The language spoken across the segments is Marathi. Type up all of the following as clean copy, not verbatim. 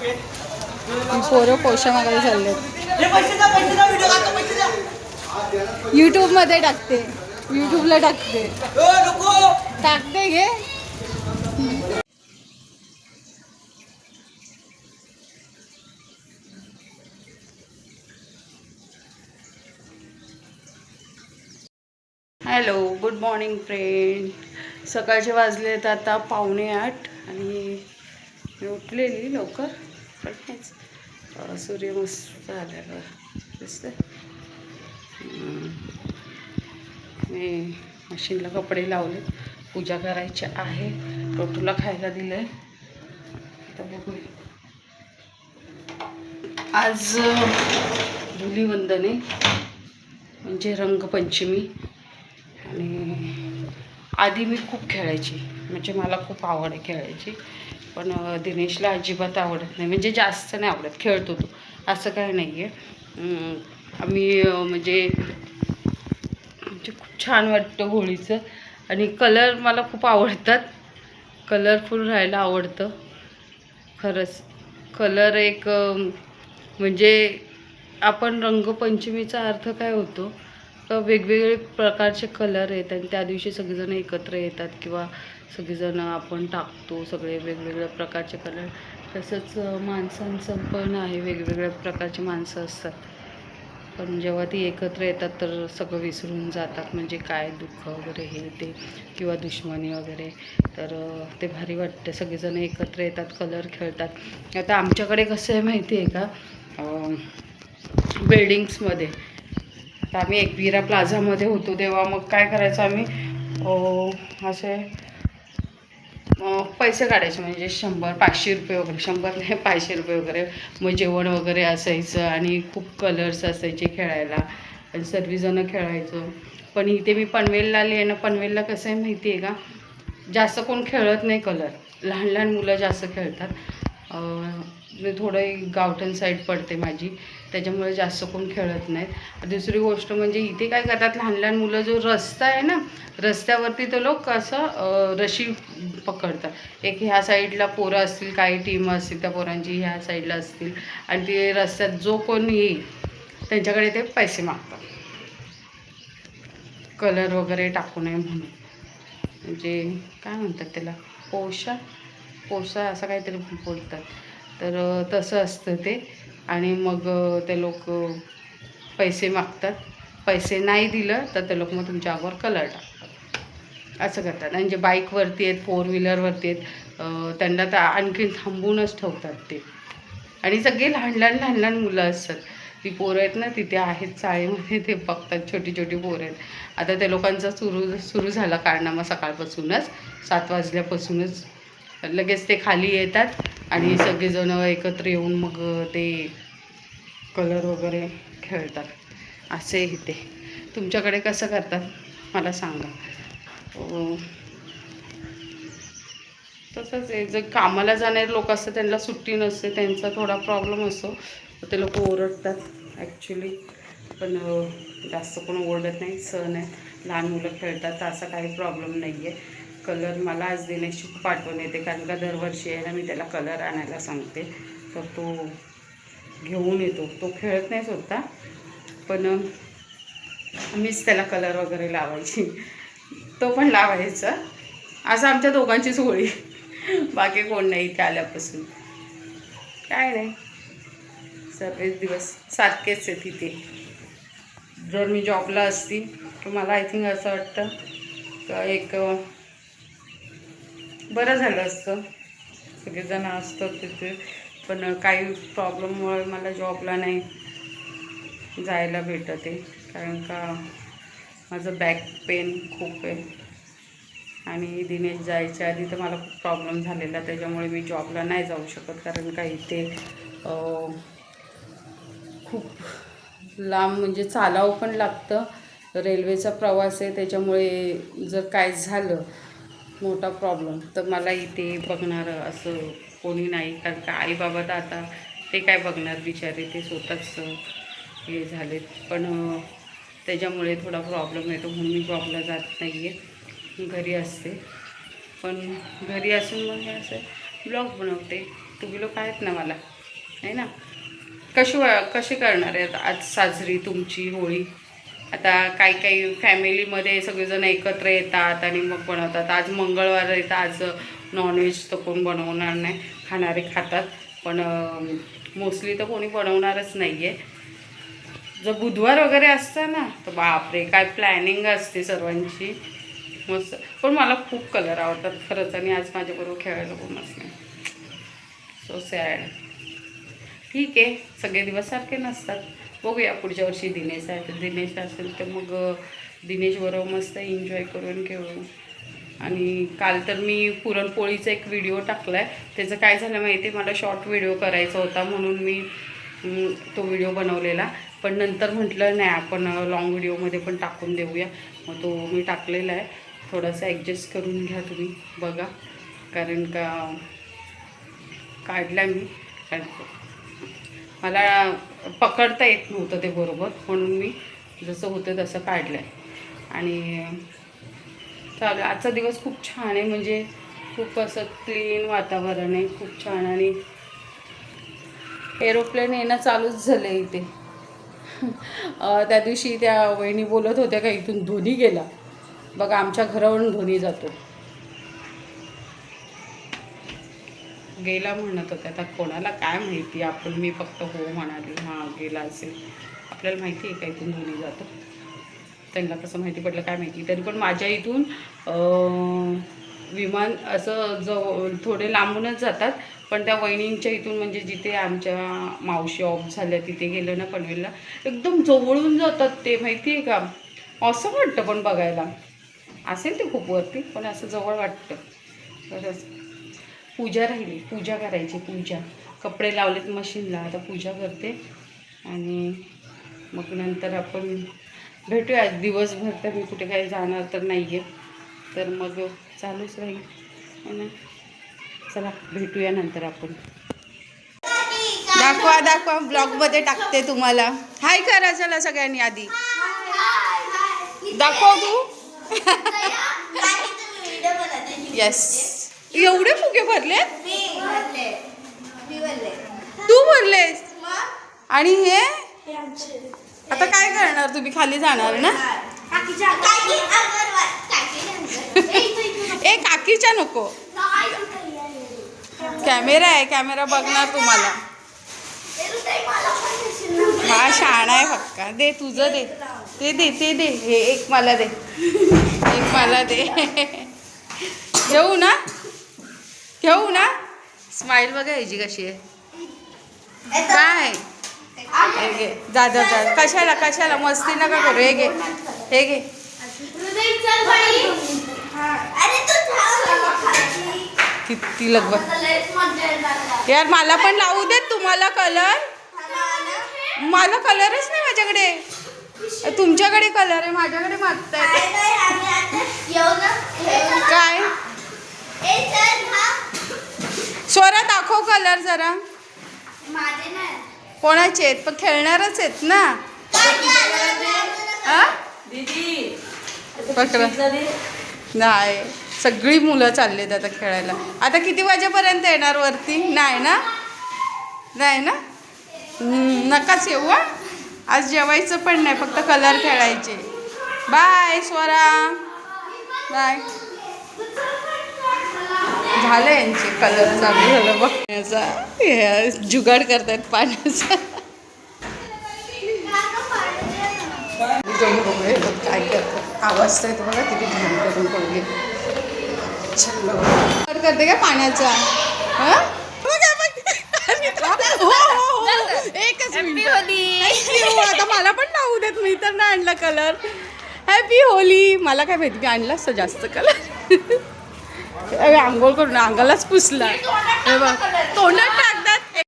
पोरं पोषा मागायला चालले. यूट्यूबमध्ये टाकते, यूट्यूबला टाकते, टाकते घे. Hello, good morning friend. सकाळचे वाजलेत आता 7:45 आणि मी उठलेली लवकर, पण हेच सूर्य मस्त आलेला दिसतं. मी मशीनला कपडे लावले, पूजा करायची आहे, टोटूला खायला दिलं आहे. आता बघूया. आज धुलीवंदन आहे, म्हणजे रंगपंचमी. आणि आधी मी खूप खेळायची, म्हणजे मला खूप आवड आहे खेळायची, पण दिनेशला अजिबात आवडत नाही, म्हणजे जास्त नाही आवडत. खेळतो तो, असं काही नाही आहे. आम्ही म्हणजे खूप छान वाटतं होळीचं, आणि कलर मला खूप आवडतात. कलरफुल राहायला आवडतं खरंच. कलर एक म्हणजे आपण रंगपंचमीचा अर्थ काय होतो, तर वेगवेगळे प्रकारचे कलर आहेत आणि त्या दिवशी सगळेजण एकत्र येतात, किंवा सगळेजण आपण टाकतो सगळे वेगवेगळ्या प्रकारचे कलर. तसंच माणसांचं पण आहे, वेगवेगळ्या प्रकारची माणसं असतात, पण जेव्हा ती एकत्र येतात तर सगळं विसरून जातात, म्हणजे काय दुःख वगैरे हे ते, किंवा दुश्मनी वगैरे. तर ते भारी वाटतं, सगळेजण एकत्र येतात, कलर खेळतात. आता आमच्याकडे कसं आहे माहिती आहे का, बिल्डिंग्समध्ये. तर आम्ही एकविरा प्लाझामध्ये होतो तेव्हा मग काय करायचं आम्ही, असे पैसे काढायचे, म्हणजे 100-500 रुपये वगैरे, 100 नाही 500 रुपये वगैरे. मग जेवण वगैरे असायचं आणि खूप कलर्स असायचे खेळायला, आणि सर्वजणं खेळायचं. पण इथे मी पनवेलला आली आहे ना, पनवेलला कसं आहे माहिती आहे का, जास्त कोण खेळत नाही कलर, लहान लहान मुलं जास्त खेळतात. थोडं गावठण साईड पडते माझी, त्याच्यामुळे जास्त कोण खेळत नाहीत. दुसरी गोष्ट म्हणजे इथे काय करतात लहान लहान मुलं, जो रस्ता आहे ना, रस्त्यावरती ते लोक असं रशी पकडतात. एक ह्या साईडला पोरं असतील, काही टीम असतील त्या पोरांची ह्या साईडला असतील, आणि ते रस्त्यात जो कोण येईल त्यांच्याकडे ते पैसे मागतात, कलर वगैरे टाकू नये म्हणून. म्हणजे काय म्हणतात त्याला, पोषा असं काहीतरी बोलतात. तर तसं असतं ते. आणि मग ते लोक पैसे मागतात, पैसे नाही दिलं तर ते लोक मग तुमच्या अंगावर कलर टाकतात, असं करतात. आणि जे बाईकवरती आहेत, 4 व्हीलरवरती आहेत, त्यांना तर आणखी थांबवूनच ठेवतात ते. आणि सगळे लहान लहान मुलं असतात. ती पोरं आहेत ना तिथे आहेत चाळीमध्ये, ते बघतात, छोटी छोटी पोरं आहेत. आता त्या लोकांचा सुरू झाला कारनामा सकाळपासूनच, 7 वाजल्यापासूनच. लगेच ते खाली येतात आणि सगळेजण एकत्र येऊन मग ते कलर वगैरे खेळतात. असे इथे. तुमच्याकडे कसं करतात मला सांगा. तसंच आहे, जर कामाला जाणारे लोक असतात त्यांना सुट्टी नसते, त्यांचा थोडा प्रॉब्लेम असतो, ते लोक ओरडतात ॲक्च्युली. पण जास्त कोण ओरडत नाही, सण आहे, लहान मुलं खेळतात, तर असा काही प्रॉब्लेम नाही आहे. कलर मला आज देण्याची खूप आठवण येते, कारण का दरवर्षी आहे ना मी त्याला कलर आणायला सांगते, तर तो घेऊन येतो. तो खेळत नाही स्वतः, पण मीच त्याला कलर वगैरे लावायची, तो पण लावायचा. असं आमच्या दोघांचीच होळी, बाकी कोण नाही इथे आल्यापासून. काय नाही, सर्वच दिवस सारखेच आहे तिथे. जर मी जॉबला असती तर मला आय थिंक असं वाटतं का एक बरं झालं असतं, सगळेजण असतात तिथे. पण काही प्रॉब्लेममुळे मला जॉबला नाही जायला भेटत आहे, कारण का माझं बॅक पेन खूप आहे. आणि दिनेश जायच्या आधी तर मला खूप प्रॉब्लेम झालेला, त्याच्यामुळे मी जॉबला नाही जाऊ शकत, कारण का इथे खूप लांब म्हणजे चालावं पण लागतं. रेल्वेचा प्रवास आहे, त्याच्यामुळे जर काय झालं मोठा प्रॉब्लेम तर मला इथे बघणारं असं कोणी नाही, कारण का आई बाबा तर आता ते काय बघणार बिचारे, ते स्वतःच हे झालेत. पण त्याच्यामुळे थोडा प्रॉब्लेम येतो, म्हणून मी जॉबला जात नाही आहे, घरी असते. पण घरी असून मग हे असं ब्लॉग बनवते. तुम्ही लोक आहेत ना मला, आहे ना. कशी करणार आहेत आज साजरी तुमची होळी? आता काही फॅमिलीमध्ये सगळेजण एकत्र येतात आणि मग बनवतात. आज मंगळवार आहे तर आज नॉनव्हेज तर कोण बनवणार नाही, खाणारे खातात, पण मोस्टली तर कोणी बनवणारच नाही आहे. जर बुधवार वगैरे असतं ना तर बापरे काय प्लॅनिंग असते सर्वांची मस्त. पण मला खूप कलर आवडतात खरंच, आणि आज माझ्याबरोबर खेळायला कोणच नाही. So sad. ठीक आहे, सगळे दिवस सारखे नसतात. बघूया पुढच्या वर्षी दिनेश आहे तर दिनेश असेल तर मग दिनेशबरोबर मस्त एन्जॉय करून घेऊ. आणि काल तर मी पुरणपोळीचा एक व्हिडिओ टाकला आहे. त्याचं काय झालं माहिती आहे, मला शॉर्ट व्हिडिओ करायचा होता म्हणून मी तो व्हिडिओ बनवलेला, पण नंतर म्हटलं नाही आपण लॉंग व्हिडिओमध्ये पण टाकून देऊया, मग तो मी टाकलेला आहे. थोडंसं ॲडजस्ट करून घ्या तुम्ही, बघा, कारण का काढला मी, कारण मला पकडता येत नव्हतं ते बरोबर, म्हणून मी जसं होतं तसं काढलं आहे. आणि चालेल, आजचा दिवस खूप छान आहे, म्हणजे खूप असं क्लीन वातावरण आहे, खूप छान. आणि एरोप्लेन येणं चालूच झालं आहे इथे. त्या दिवशी त्या वहिनी बोलत होत्या का इथून धोनी गेला, बघा आमच्या घरावरून धोनी जातो. गेला म्हणत होत्या, आता कोणाला काय माहिती, मी फक्त हो म्हणाली, हां गेला असेल. आपल्याला माहिती आहे का इथून धोनी जातो, त्यांना कसं माहिती पडलं काय माहिती. तरी पण माझ्या इथून विमान असं थोडे लांबूनच जातात, पण त्या वहिनींच्या इथून म्हणजे जिथे आमच्या मावशी ऑफ झाल्या तिथे गेलं ना पनवेलला, एकदम जवळून जातात ते, माहिती आहे का. असं वाटतं पण बघायला, असेल ते खूप वरती पण असं जवळ वाटतं. खरंच. पूजा राहिली, पूजा करायची, पूजा, कपडे लावलेत मशीनला, आता पूजा करते आणि मग नंतर आपण भेटूया. आज दिवसभर तर मी कुठे काही जाणार तर नाही आहे, तर मग चालूच राहील ना. चला भेटूया नंतर आपण. दाखवा ब्लॉगमध्ये टाकते तुम्हाला. हाय करा चला सगळ्यांनी, आधी दाखव तू. येस, एवढे फुगे भरले तू भरलेस. आणि हे आता काय करणार तुम्ही, खाली जाणार ना. ए काकीच्या नको, कॅमेरा आहे, कॅमेरा बघणार तुम्हाला. हा शहाणा आहे पक्का. दे तुझं, दे ते दे, हे एक मला दे, एक मला दे. घेऊ ना. स्माईल बघा ह्याची कशी आहे. काय जा कशाला मस्ती नका करू. हे घे किती लगबग यार. मला पण लावू देत तुम्हाला कलर. मला कलरच नाही माझ्याकडे, तुमच्याकडे कलर आहे, माझ्याकडे मागताय काय. स्वरा दाखव कलर जरा. कोणाचे आहेत, पण खेळणारच आहेत ना. नाही, सगळी मुलं चाललेत आता खेळायला. आता किती वाजेपर्यंत येणार वरती? नाही ना. नकाच येऊ. आज जेवायचं पण नाही, फक्त कलर खेळायचे. Bye Swara, bye. झालं यांचे कलर चालू झालं बघण्याचा, जुगाड करतात पाण्याचा. काय करतात, आवाज तर बघा किती घाण करून पडले. करते का पाण्याचा. एकच मिनिट, आता मला पण लावू देत, मी तर नाही आणला कलर. Happy Holy. मला काय माहिती, मी आणला असतं जास्त कलर. आंघोळ करून अंगालाच पुसला. हे बघ तोंडात टाकतात.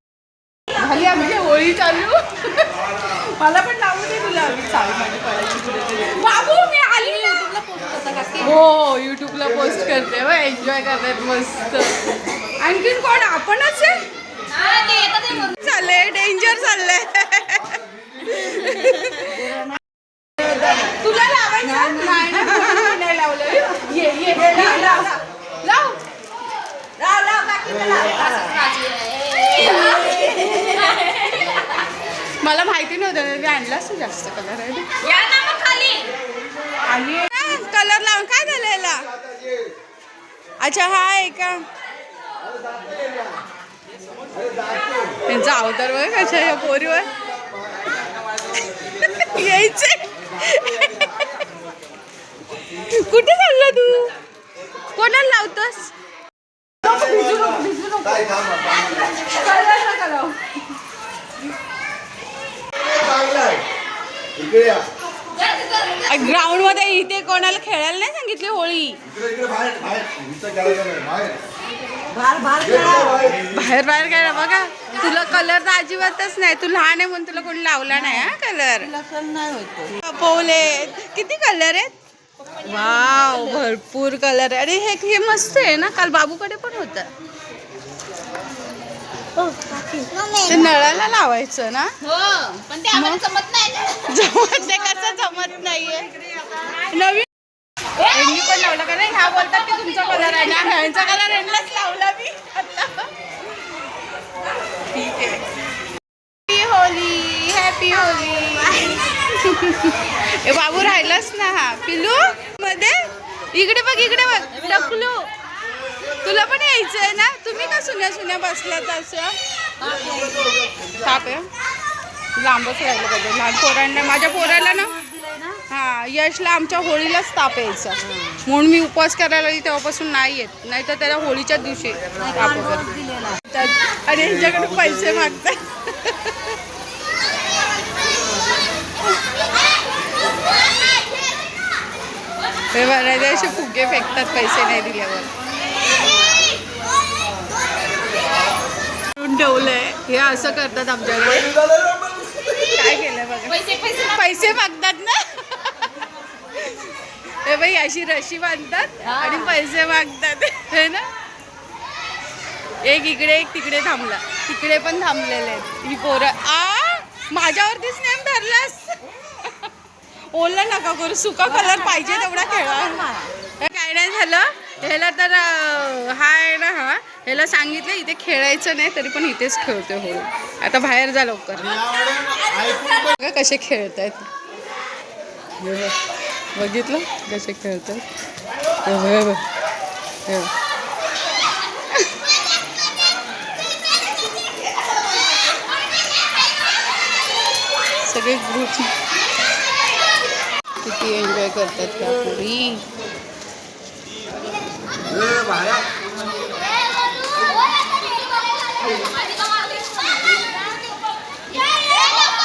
झाली आमची होळी चालू. मला पण लावू दे तुला. चालू माझी पडायची बाबू, मी आली. हो यूट्यूबला पोस्ट करते, व एन्जॉय करतात मस्त. आणखीन कोण, आपणच आहे. चाललंय डेंजर चाललंय. तुला लावायचं नाही लावलं. ये लाव. मला माहिती नव्हतं, मी आणला असं जास्त कलर आहे कलर लावून. काय झालं याला? अच्छा हा आहे का? त्यांचा अवतार बघ कशा या पोरीवर यायचे. कुठे चालला तू? कोणाला लावतोस? ग्राउंड मध्ये इथे कोणाला खेळायला नाही सांगितली होळी? बाहेर बाहेर काय बघा. तुला कलर तर अजिबातच नाही. तू लहान आहे म्हणून तुला कोणी लावला नाही हा कलर. पोले किती कलर आहेत? वाव भरपूर कलर आहे. अरे हे मस्त आहे ना. काल बाबूकडे पण होतं. ते नळाला लावायचं ना. पण ते आम्हाला जमत नाही. जमत नाही. कसं जमत नाहीये? नवीन यांनी पण लावला का नाही? ह्या बोलतात की तुमचा कलर आहे ना. ह्यांचा कलर यांनाच लावला मी आता. ठीक आहे. Happy Holi, happy Holi. ए बाबू राहिलास ना. हा पिलू मध्ये इकडे बघ, इकडे बघ. टकलू तुला पण यायचंय ना. तुम्ही का सुन्या सुन्या बसलात असं? ताप आहे. लांबच राहिलं पाहिजे लहान पोरांना. माझ्या पोराला ना हा यशला आमच्या होळीलाच ताप यायचा म्हणून मी उपवास करायला लागली तेव्हापासून नाही येत. नाही तर त्याला होळीच्या दिवशी ताप वगैरे. आणि यांच्याकडे पैसे मागतात. हे बरं असे फुगे फेकतात पैसे नाही दिल्यावर. ठेवलंय हे असं करतात आमच्याकडे. काय केलंय बघा. पैसे मागतात ना. हे बाई अशी रशी बांधतात आणि पैसे मागतात हे ना. एक इकडे एक तिकडे थांबला. तिकडे पण थांबलेले आहेत ही पोरं. माझ्यावरतीच नेम धरलास. ओला नका करू. सुका कलर पाहिजे तेवढा खेळा. काय नाही झालं. ह्याला तर हा आहे ना. हा ह्याला सांगितलं इथे खेळायचं नाही तरी पण इथेच खेळतोय होळी. आता बाहेर जा लवकर. कसे खेळतायत बघितलं कसे खेळतायत. सगळे ग्रुप किती एन्जॉय करतात त्या पोरी.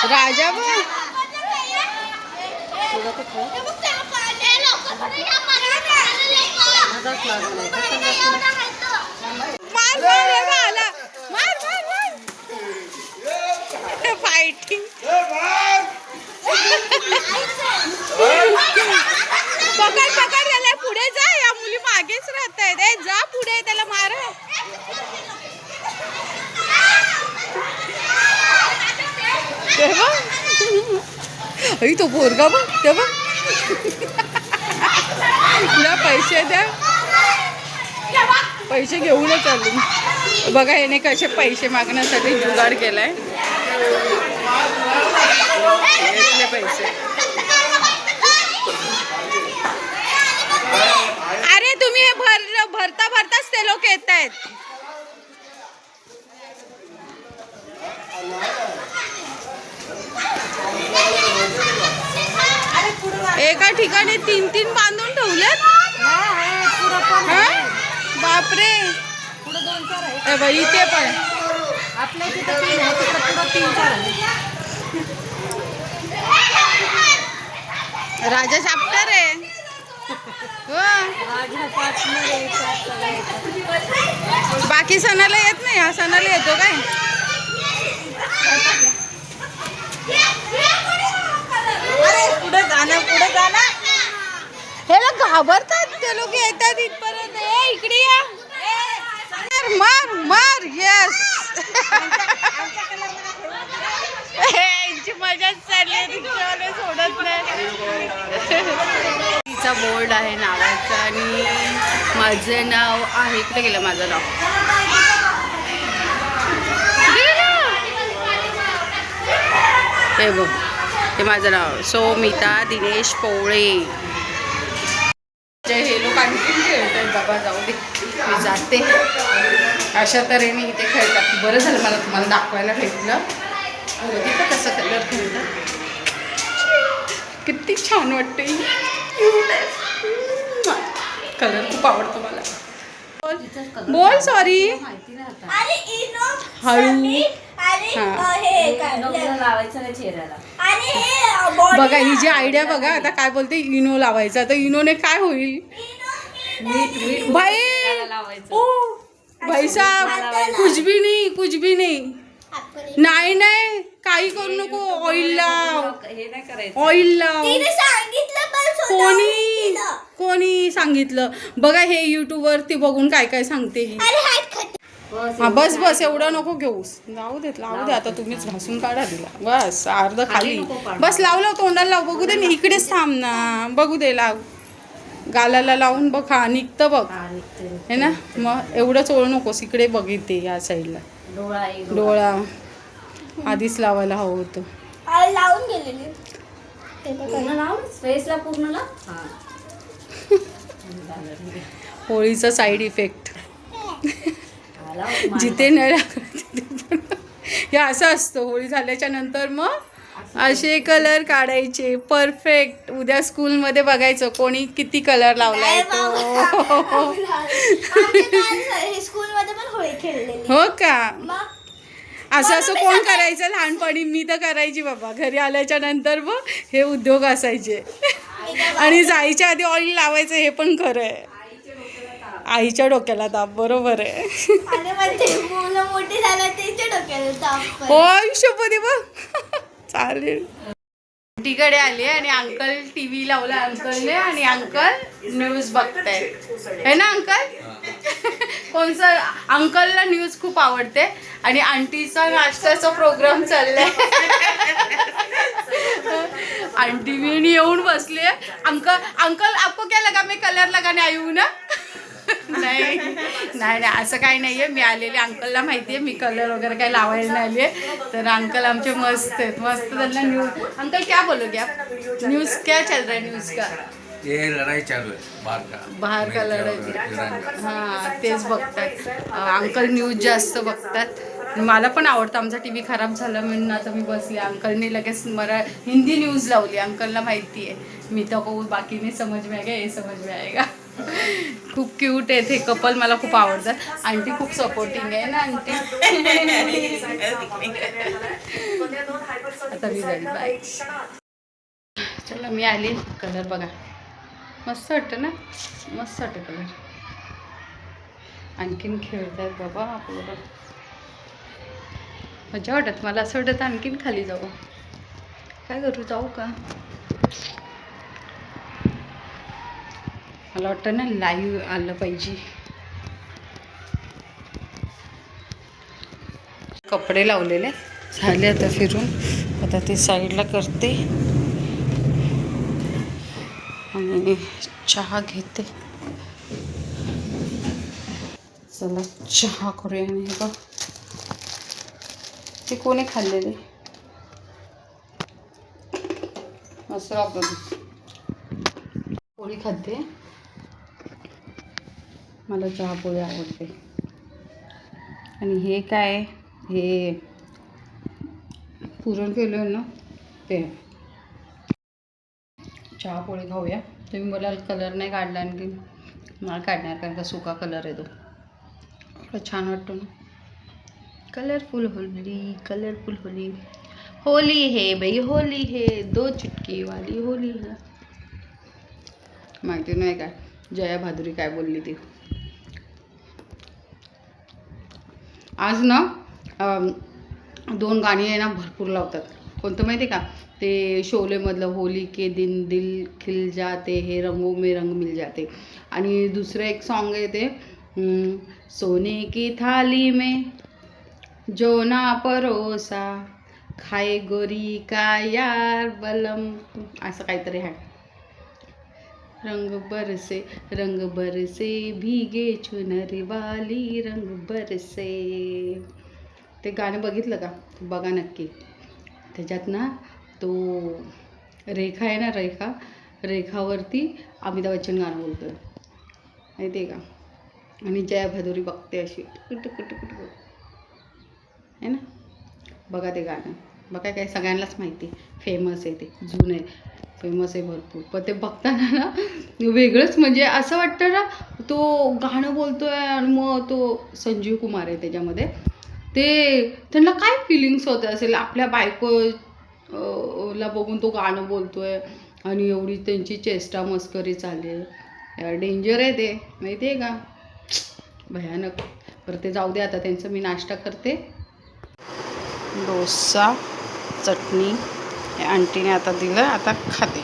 राजा बघ फायटिंग. पकड पकड त्याला. पुढे जा. या मुली मागेच राहत आहेत. जा पुढे त्याला मार. तो पोरगा बघ ते बघ. पैसे द्या. पैसे घेऊनच आले बघा. याने कसे पैसे मागण्यासाठी जुगाड केलाय. घेतले पैसे. अरे तुम्ही हे भरता भरताच ते लोक येत आहेत. एका ठिकाणी 3-3 बांधून ठेवलेत. बापरे. इथे पण आपल्या राजा चॅप्टर आहे. बाकी सणाला येत नाही. हा सणाला येतो काय? पुढे जाणं पुढे जाणं. ह्याला घाबरतात ते लोक. येतात इथपर्यंत. इकडे या. मार मार. येस. यांची मजाच चालली. रिक्षावाले सोडत नाही. तिचा बोर्ड आहे नावाचा आणि माझं नाव आहे. इकडे गेलं माझं नाव. हे बघ, हे माझं नाव सौमिता दिनेश पोवळे. हे लोक आणखीन खेळतात बाबा, जाऊ दे मी जाते. अशा तऱ्हेने इथे खेळतात. बरं झालं मला तुम्हाला दाखवायला भेटलं. बघितलं कसं कलर खेळतात, किती छान वाटते. कलर खूप आवडतो मला. बोल सॉरी. हळू. बघा ही जी आयडिया बघा, आता काय बोलते, इनो लावायचा. तर इनोने काय होईल भाई? ओ भाई साहब, कुछ भी नहीं, कुछ भी नहीं. नाही नाही, काही करू नको. ऑइल लाव, ऑइल लाव. कोणी सांगितलं? बघा हे युट्यूब वरती बघून काय काय सांगते ही. हा बस बस, एवढं नको घेऊस. लावू देत, लावू दे. आता तुम्हीच घासून काढा दिला. बस अर्ध खाली. बस लाव तोंडाला लाव. बघू दे, इकडेच थांब ना. बघू दे, लाव. गालाला लावून बघ. हा निघतं बघ, हे ना. मग एवढं चोळू नकोस. इकडे बघ, इथे या साईडला डोळा आधीच लावायला हवं होतं. लावून गेलेली फेसला पूर्ण. होळीचा साईड इफेक्ट. जिथे न हे असं असतं. होळी झाल्याच्या नंतर मग असे कलर काढायचे परफेक्ट. उद्या स्कूलमध्ये बघायचं कोणी किती कलर लावलाय तो. स्कूलमध्ये पण होळी खेळलेली. हो का? असं कोण करायचं लहानपणी? मी तर करायची बाबा. घरी आल्याच्या नंतर मग हे उद्योग असायचे. आणि जायच्या आधी ऑइल लावायचं, हे पण खरं आहे. आईच्या डोक्याला ताप. बरोबर आहे. हो आयुष्यपती बघ. चालेल. आंटीकडे आले आणि अंकल टीव्ही लावला अंकलने, आणि अंकल न्यूज बघताय, है ना अंकल? कोणचं? अंकलला न्यूज खूप आवडते आणि आंटीचा नाश्त्याचा प्रोग्राम चाललाय. आंटी मी येऊन बसले. अंकल आपको क्या लगा मैं कलर लगाने आई हूं ना? नाही नाही नाही, असं काही नाही आहे. मी आलेले, अंकलला माहिती आहे मी कलर वगैरे काही लावायला नाही आली आहे. तर अंकल आमचे मस्त आहेत, मस्त. त्यांना न्यूज. अंकल क्या बोलोगे आप? न्यूज़ क्या चल रहा है? न्यूज़ का ये लड़ाई चालू है बाहर का. बाहेर का लढाई. हां तेच बघतात अंकल. न्यूज जास्त बघतात. मला पण आवडतं. आमचा टी व्ही खराब झाला म्हणून आता मी बसले. अंकलने लगेच हिंदी न्यूज लावली. अंकलला माहिती आहे मी तर को बाकी नाही समज में आएगा, हे समज में आएगा. खूप क्यूट आहे ते कपल. मला खूप आवडतात. आंटी खूप सपोर्टिंग आहे ना आंटी. आता मी जाईल. बाय. चला मी आली. कलर बघा मस्त वाटतं ना, मस्त वाटतं कलर. आणखीन खेळतात बाबा आपल्याला. मजा वाटत. मला असं वाटतं आणखीन खाली जाऊ. काय करू, जाऊ का? मला वाटतं ना लाईव्ह आलं पाहिजे. कपडे लावलेले झाले आता फिरून. आता ते साईडला करते आणि चहा घेते. चला चहा करूया. आणि बघ ते कोणी खाल्लेले मस्त आपण पोळी खाते. मला चहा पोळी आवडते. आणि हे काय, हे पुरण केलं आहे ना ते. चहा पोळी खाऊया. तुम्ही मला कलर नाही काढला, आणखी मला काढणार कारण का सुका कलर आहे तो. छान वाटतो ना. Colourful Holy, colourful Holy. Holy है भाई, होली है, 2 चुटकी वाली होली है. माहिती नाही काय जया भादुरी काय बोलली ती. आज ना 2 गाणी आहे ना भरपूर लावतात. कोणतं माहिती का? ते शोलेमधलं होली के दिन दिल खिल जाते हे, रंगों में रंग मिल जाते. आणि दुसरं एक सॉन्ग आहे ते सोने की थाली में जो ना परोसा खाए गोरी का यार बलम, असं काहीतरी आहे. रंग बरसे भीगे चुनरी वाली रंग बरसे. ते गाणं बघितलं का? बघा नक्की. त्याच्यात ना तो रेखा आहे ना, रेखावरती अमिताभ बच्चन गाणं बोलतो आहे, माहिती आहे का? आणि जया भादुरी बघते अशी टुक आहे ना. बघा ते गाणं, बघा, काय सगळ्यांनाच माहिती, फेमस आहे, ते जुनं आहे, फेमस आहे भरपूर. पण ते बघताना ना वेगळंच, म्हणजे असं वाटतं ना तो गाणं बोलतो आहे आणि मग तो संजीव कुमार आहे त्याच्यामध्ये. ते त्यांना काय फिलिंग्स होत असेल आपल्या बायको ला बघून तो गाणं बोलतो आहे आणि एवढी त्यांची चेष्टा मस्करी चालली आहे. डेंजर आहे ते, माहिती आहे का? भयानक. बरं ते जाऊ दे, आता त्यांचं मी नाश्ता करते. डोसा, चटणी हे आंटीने आता दिलं, आता खाते.